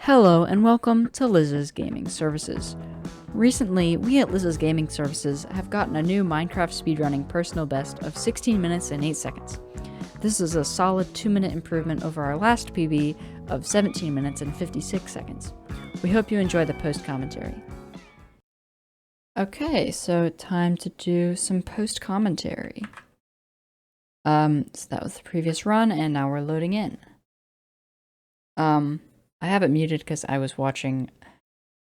Hello and welcome to Liz's Gaming Services. Recently, we at Liz's Gaming Services have gotten a new Minecraft speedrunning personal best of 16 minutes and 8 seconds. This is a solid 2-minute improvement over our last PB of 17 minutes and 56 seconds. We hope you enjoy the post commentary. Okay, so time to do some post commentary. So that was the previous run, and now we're loading in. I have it muted because I was listening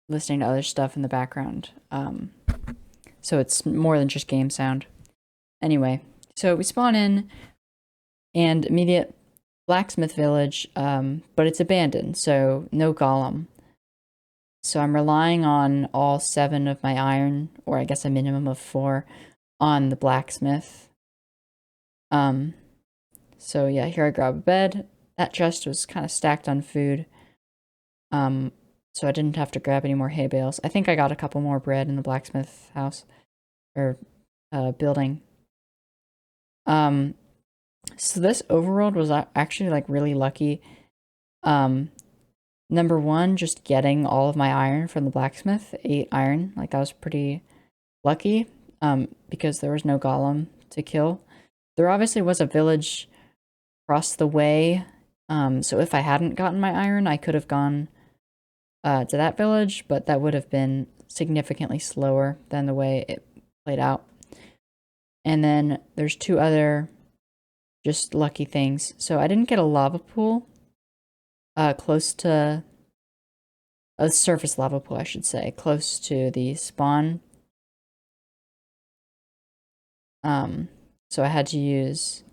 to other stuff in the background. So it's more than just game sound. Anyway, so we spawn in and immediate blacksmith village, but it's abandoned, so no golem. So I'm relying on all 7 of my iron, or I guess a minimum of 4, on the blacksmith. So yeah, here I grab a bed. That chest was kind of stacked on food. So I didn't have to grab any more hay bales. I think I got a couple more bread in the blacksmith house, or building. So this overworld was actually like really lucky. Number 1, just getting all of my iron from the blacksmith, 8 iron, like that was pretty lucky, because there was no golem to kill. There obviously was a village across the way, so if I hadn't gotten my iron, I could have gone to that village, but that would have been significantly slower than the way it played out. And then there's 2 other just lucky things. So I didn't get a lava pool close to a surface lava pool, I should say, close to the spawn. So I had to use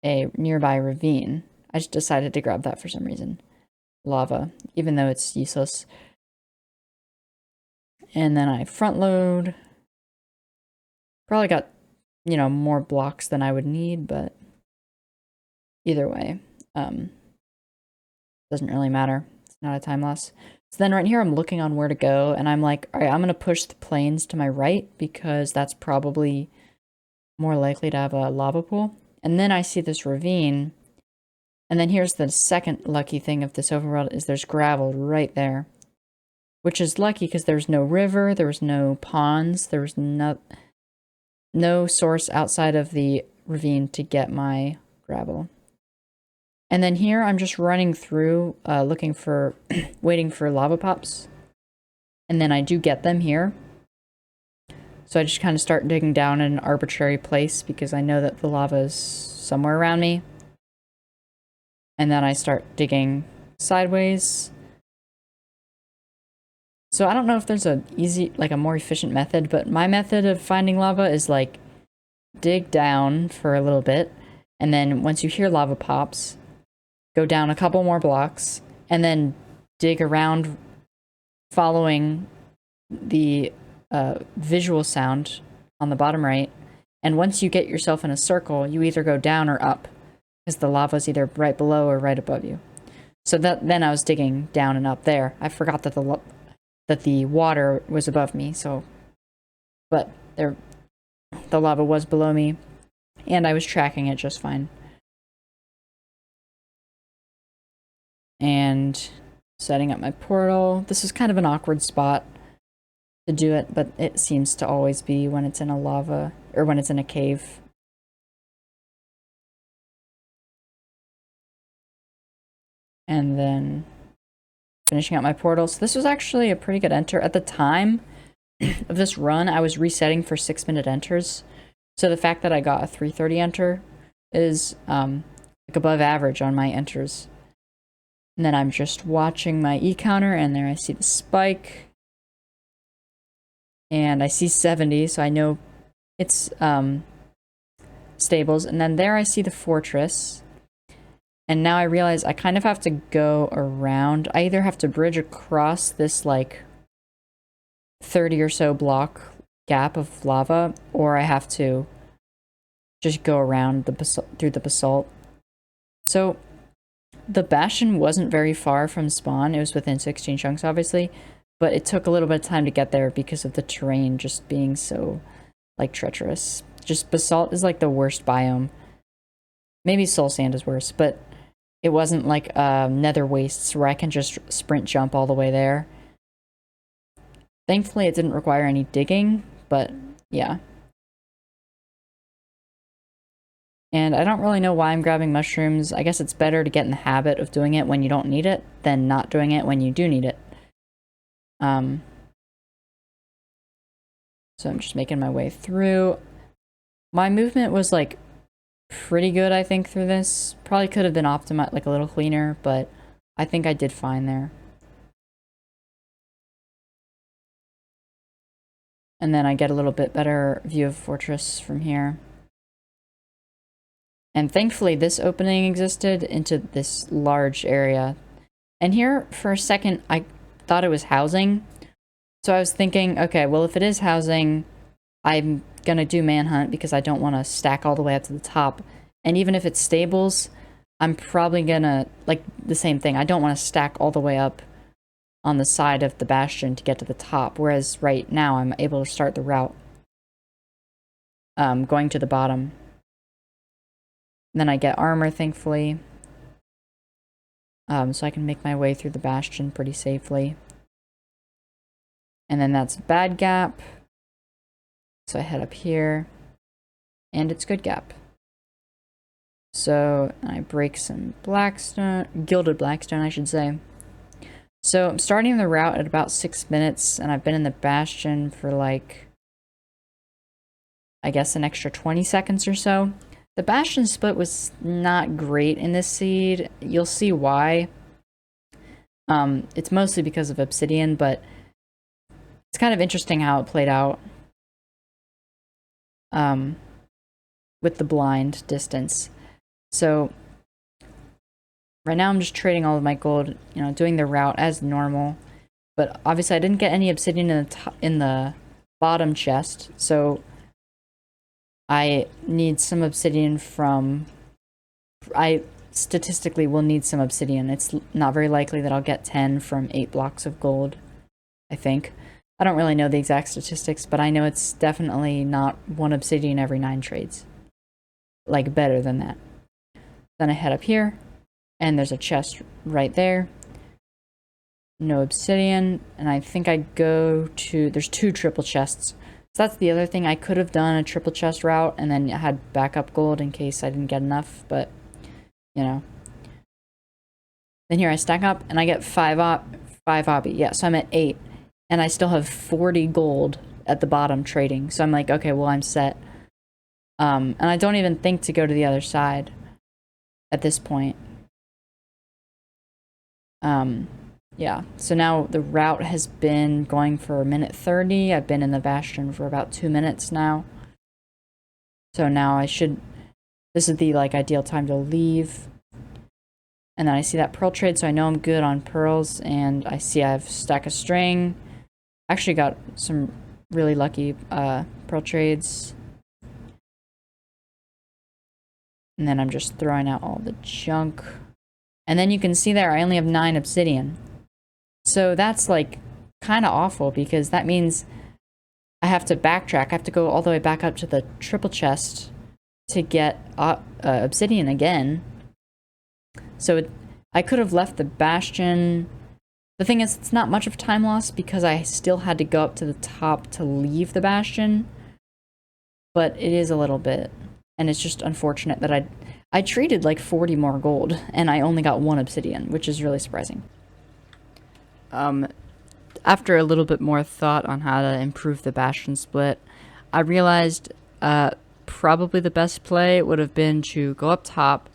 a nearby ravine. I just decided to grab that for some reason. Lava, even though it's useless. And then I front load. Probably got, more blocks than I would need, but either way, doesn't really matter. It's not a time loss. So then right here, I'm looking on where to go, and I'm like, all right, I'm going to push the plains to my right because that's probably more likely to have a lava pool. And then I see this ravine. And then here's the second lucky thing of this overworld is there's gravel right there. Which is lucky because there's no river, there was no ponds, there was no source outside of the ravine to get my gravel. And then here I'm just running through, looking for, waiting for lava pops. And then I do get them here. So I just kind of start digging down in an arbitrary place because I know that the lava is somewhere around me. And then I start digging sideways. So I don't know if there's a more efficient method, but my method of finding lava is like dig down for a little bit, and then once you hear lava pops, go down a couple more blocks, and then dig around following the visual sound on the bottom right. And once you get yourself in a circle, you either go down or up, because the lava is either right below or right above you. So then I was digging down and up there. I forgot that the water was above me, but the lava was below me, and I was tracking it just fine. And setting up my portal. This is kind of an awkward spot to do it, but it seems to always be when it's in a lava, or when it's in a cave. And then finishing out my portal. So this was actually a pretty good enter. At the time of this run, I was resetting for 6-minute enters. So the fact that I got a 3:30 enter is like above average on my enters. And then I'm just watching my E counter, and there I see the spike. And I see 70, so I know it's stables. And then there I see the fortress. And now I realize I kind of have to go around. I either have to bridge across this like 30 or so block gap of lava, or I have to just go around through the basalt. So the bastion wasn't very far from spawn. It was within 16 chunks, obviously, but it took a little bit of time to get there because of the terrain just being so like treacherous. Just basalt is like the worst biome. Maybe soul sand is worse, but It wasn't like nether wastes where I can just sprint jump all the way there. Thankfully, it didn't require any digging, but yeah. And I don't really know why I'm grabbing mushrooms. I guess it's better to get in the habit of doing it when you don't need it than not doing it when you do need it. So I'm just making my way through. My movement was like pretty good, I think, through this. Probably could have been optimized, like a little cleaner, but I think I did fine there. And then I get a little bit better view of Fortress from here. And thankfully this opening existed into this large area. And here, for a second, I thought it was housing. So I was thinking, okay, well, if it is housing, I'm gonna do manhunt because I don't want to stack all the way up to the top. And even if it's stables, I'm probably gonna, like, the same thing. I don't want to stack all the way up on the side of the bastion to get to the top. Whereas right now, I'm able to start the route going to the bottom. And then I get armor, thankfully. So I can make my way through the bastion pretty safely. And then that's bad gap. So I head up here. And it's good gap. So I break some blackstone, gilded blackstone, I should say. So I'm starting the route at about 6 minutes, and I've been in the bastion for like, I guess, an extra 20 seconds or so. The bastion split was not great in this seed. You'll see why. It's mostly because of obsidian, but it's kind of interesting how it played out. With the blind distance. So right now I'm just trading all of my gold, you know, doing the route as normal. But obviously I didn't get any obsidian in the bottom chest, so I need some obsidian from... I statistically will need some obsidian. It's not very likely that I'll get 10 from 8 blocks of gold, I think. I don't really know the exact statistics, but I know it's definitely not 1 obsidian every 9 trades. Like, better than that. Then I head up here, and there's a chest right there. No obsidian, and I think I go to... There's 2 triple chests. So that's the other thing. I could have done a triple chest route, and then I had backup gold in case I didn't get enough, but, you know. Then here I stack up, and I get 5 obby. Yeah, so I'm at 8. And I still have 40 gold at the bottom trading. So I'm like, okay, well, I'm set. And I don't even think to go to the other side at this point. Yeah, so now the route has been going for 1:30. I've been in the bastion for about 2 minutes now. So now I should... This is the, like, ideal time to leave. And then I see that pearl trade, so I know I'm good on pearls. And I see I have a stack of string. Actually got some really lucky pearl trades. And then I'm just throwing out all the junk. And then you can see there I only have 9 obsidian. So that's like kind of awful because that means I have to backtrack. I have to go all the way back up to the triple chest to get obsidian again. So I could have left the bastion. The thing is, it's not much of time loss because I still had to go up to the top to leave the bastion. But it is a little bit. And it's just unfortunate that I traded like 40 more gold and I only got 1 obsidian, which is really surprising. After a little bit more thought on how to improve the bastion split, I realized probably the best play would have been to go up top,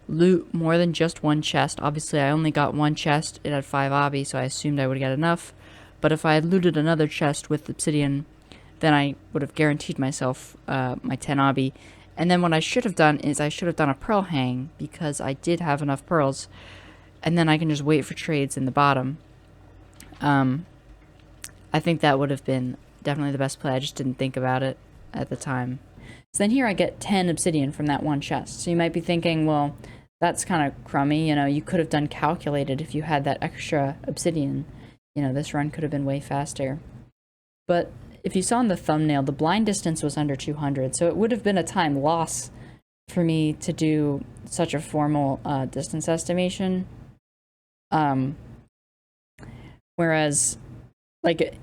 loot more than just 1 chest. Obviously, I only got 1 chest. It had 5 obby, so I assumed I would get enough. But if I had looted another chest with obsidian, then I would have guaranteed myself my 10 obby. And then what I should have done is I should have done a pearl hang, because I did have enough pearls. And then I can just wait for trades in the bottom. I think that would have been definitely the best play. I just didn't think about it at the time. So then here I get 10 obsidian from that 1 chest. So you might be thinking, well, that's kind of crummy. You know, you could have done calculated if you had that extra obsidian. You know, this run could have been way faster. But if you saw in the thumbnail, the blind distance was under 200. So it would have been a time loss for me to do such a formal distance estimation. Whereas, like,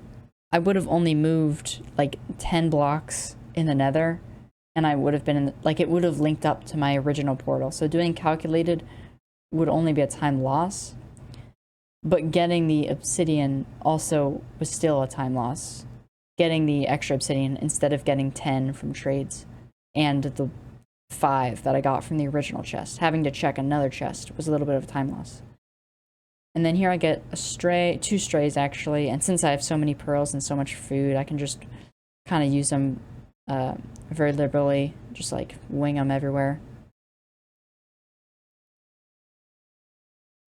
I would have only moved like 10 blocks in the nether, and I would have been in, like, it would have linked up to my original portal. So doing calculated would only be a time loss. But getting the obsidian also was still a time loss. Getting the extra obsidian instead of getting 10 from trades, and the 5 that I got from the original chest. Having to check another chest was a little bit of a time loss. And then here I get a stray, 2 strays actually, and since I have so many pearls and so much food, I can just kind of use them very liberally, just like wing them everywhere.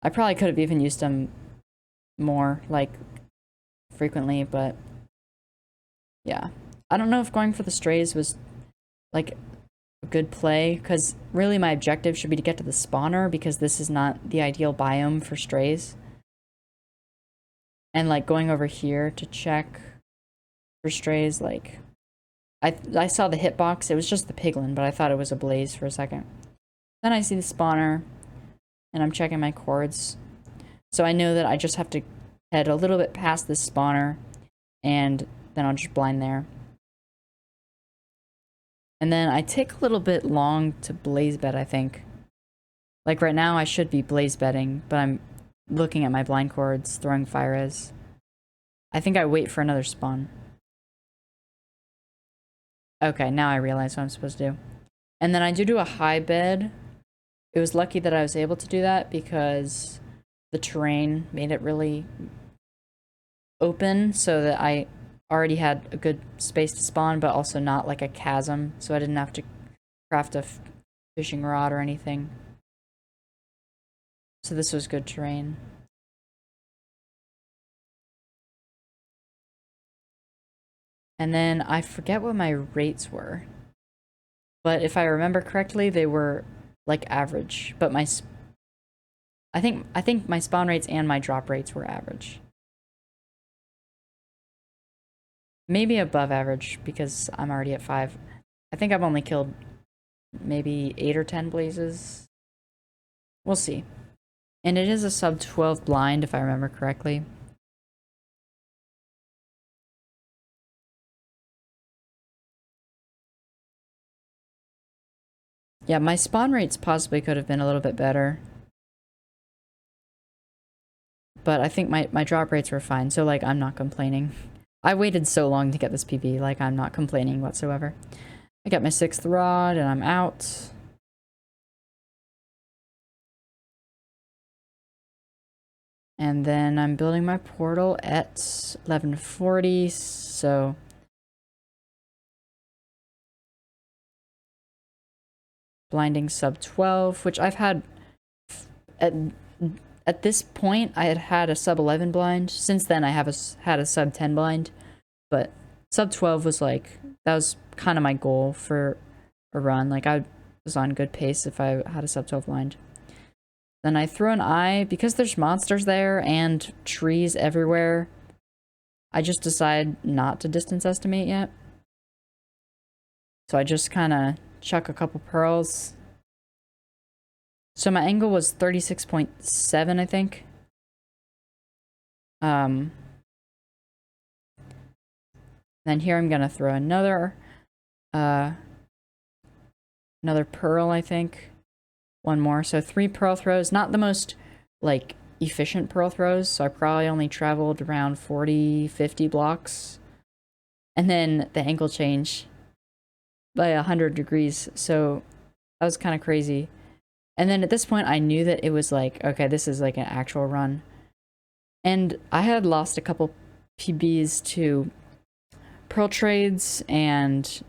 I probably could have even used them more, like, frequently, but yeah. I don't know if going for the strays was, like, a good play, because really my objective should be to get to the spawner, because this is not the ideal biome for strays. And, like, going over here to check for strays, like, I saw the hitbox, it was just the piglin, but I thought it was a blaze for a second. Then I see the spawner, and I'm checking my cords. So I know that I just have to head a little bit past this spawner, and then I'll just blind there. And then I take a little bit long to blaze bed, I think. Like right now I should be blaze bedding, but I'm looking at my blind cords, throwing fire res. I think I wait for another spawn. Okay, now I realize what I'm supposed to do. And then I do a high bed. It was lucky that I was able to do that because the terrain made it really open so that I already had a good space to spawn, but also not like a chasm, so I didn't have to craft a fishing rod or anything. So this was good terrain. And then I forget what my rates were, but if I remember correctly, they were like average. But I think my spawn rates and my drop rates were average. Maybe above average because I'm already at 5. I think I've only killed maybe 8 or 10 blazes. We'll see. And it is a sub 12 blind if I remember correctly. Yeah, my spawn rates possibly could have been a little bit better. But I think my drop rates were fine, so like I'm not complaining. I waited so long to get this PB, like I'm not complaining whatsoever. I got my 6th rod and I'm out. And then I'm building my portal at 1140, so blinding sub 12, which I've had at this point I had a sub 11 blind. Since then I have had a sub 10 blind, but sub 12 was like, that was kind of my goal for a run. Like I was on good pace if I had a sub 12 blind. Then I throw an eye, because there's monsters there and trees everywhere. I just decide not to distance estimate yet. So I just kind of chuck a couple pearls. So my angle was 36.7, I think. Then here I'm gonna throw another pearl, I think. One more, so 3 pearl throws. Not the most, like, efficient pearl throws, so I probably only traveled around 40, 50 blocks. And then the angle change by 100 degrees, so that was kind of crazy. And then at this point, I knew that it was like, okay, this is like an actual run. And I had lost a couple PBs to pearl trades, and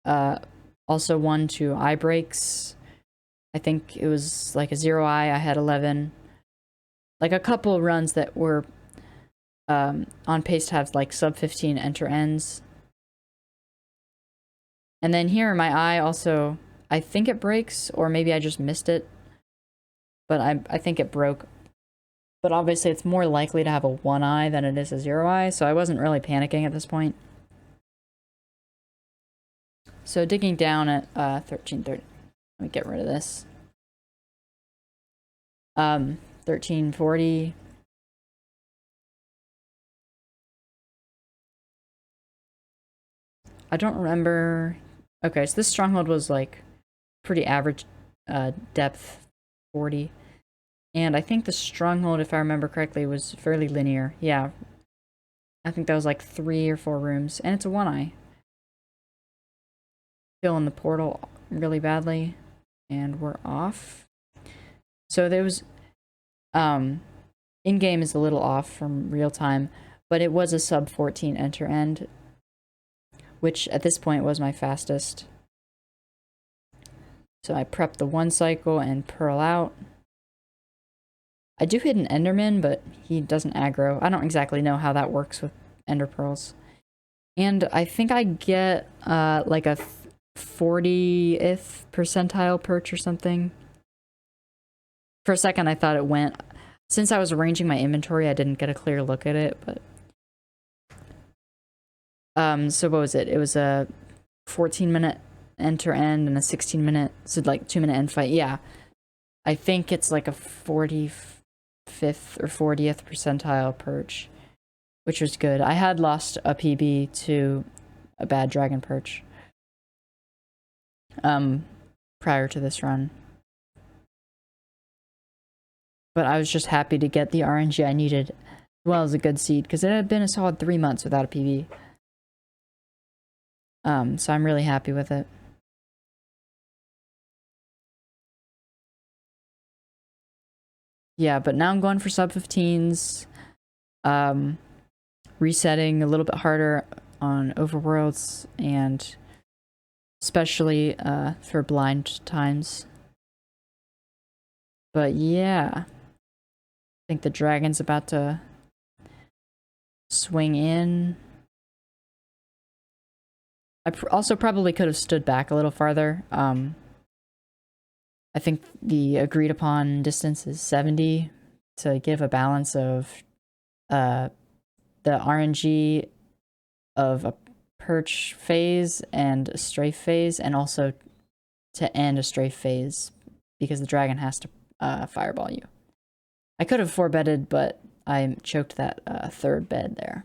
also one to eye breaks. I think it was like a 0 eye, I had 11. Like a couple runs that were on pace to have like sub 15 enter ends. And then here my eye also, I think it breaks, or maybe I just missed it. But I think it broke. But obviously it's more likely to have a 1 eye than it is a 0 eye, so I wasn't really panicking at this point. So digging down at 1330. Let me get rid of this. 1340. I don't remember. Okay, so this stronghold was like pretty average depth, 40. And I think the stronghold, if I remember correctly, was fairly linear. Yeah. I think that was like 3 or 4 rooms. And it's a 1-eye. Fill in the portal really badly. And we're off. So there was... in-game is a little off from real time. But it was a sub 14 enter end. Which at this point was my fastest. So I prepped the 1 cycle and pearl out. I do hit an enderman, but he doesn't aggro. I don't exactly know how that works with ender pearls. And I think I get like a 40th percentile perch or something. For a second I thought it went. Since I was arranging my inventory, I didn't get a clear look at it, but... so what was it? It was a 14-minute enter end and a 16-minute, so like 2-minute end fight. Yeah. I think it's like a 45th or 40th percentile perch, which was good. I had lost a PB to a bad dragon perch prior to this run. But I was just happy to get the RNG I needed, as well as a good seed, because it had been a solid 3 months without a PB. So I'm really happy with it. Yeah, but now I'm going for sub 15s. Resetting a little bit harder on overworlds, and especially for blind times. But yeah, I think the dragon's about to swing in. I also probably could have stood back a little farther. I think the agreed upon distance is 70 to give a balance of the RNG of a perch phase and a strafe phase, and also to end a strafe phase because the dragon has to fireball you. I could have 4-bedded, but I choked that 3rd bed there.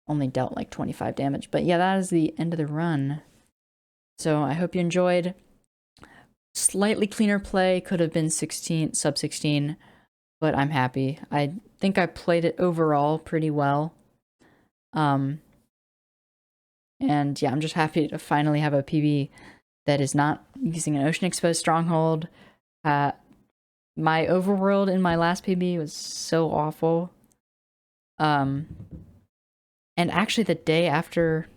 Only dealt like 25 damage. But yeah, that is the end of the run. So I hope you enjoyed. Slightly cleaner play, could have been sub 16, but I'm happy. I think I played it overall pretty well. And yeah, I'm just happy to finally have a PB that is not using an ocean exposed stronghold. My overworld in my last PB was so awful. And actually the day after,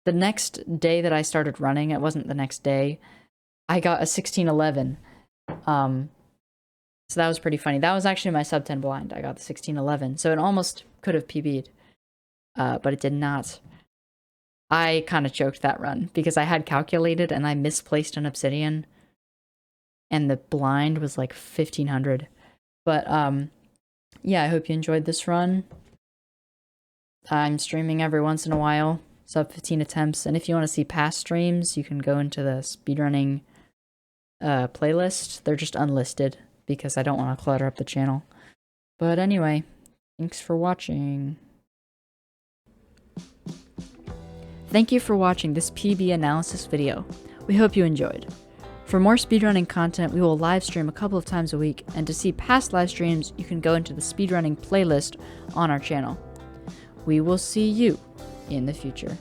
the next day that I started running, it wasn't the next day, I got a 1611. So that was pretty funny. That was actually my sub 10 blind. I got the 1611. So it almost could have PB'd, but it did not. I kind of choked that run because I had calculated and I misplaced an obsidian. And the blind was like 1500. But yeah, I hope you enjoyed this run. I'm streaming every once in a while, sub 15 attempts, and if you want to see past streams, you can go into the speedrunning playlist. They're just unlisted because I don't want to clutter up the channel. But anyway, thanks for watching. Thank you for watching this PB analysis video. We hope you enjoyed. For more speedrunning content, we will live stream a couple of times a week, and to see past live streams, you can go into the speedrunning playlist on our channel. We will see you in the future.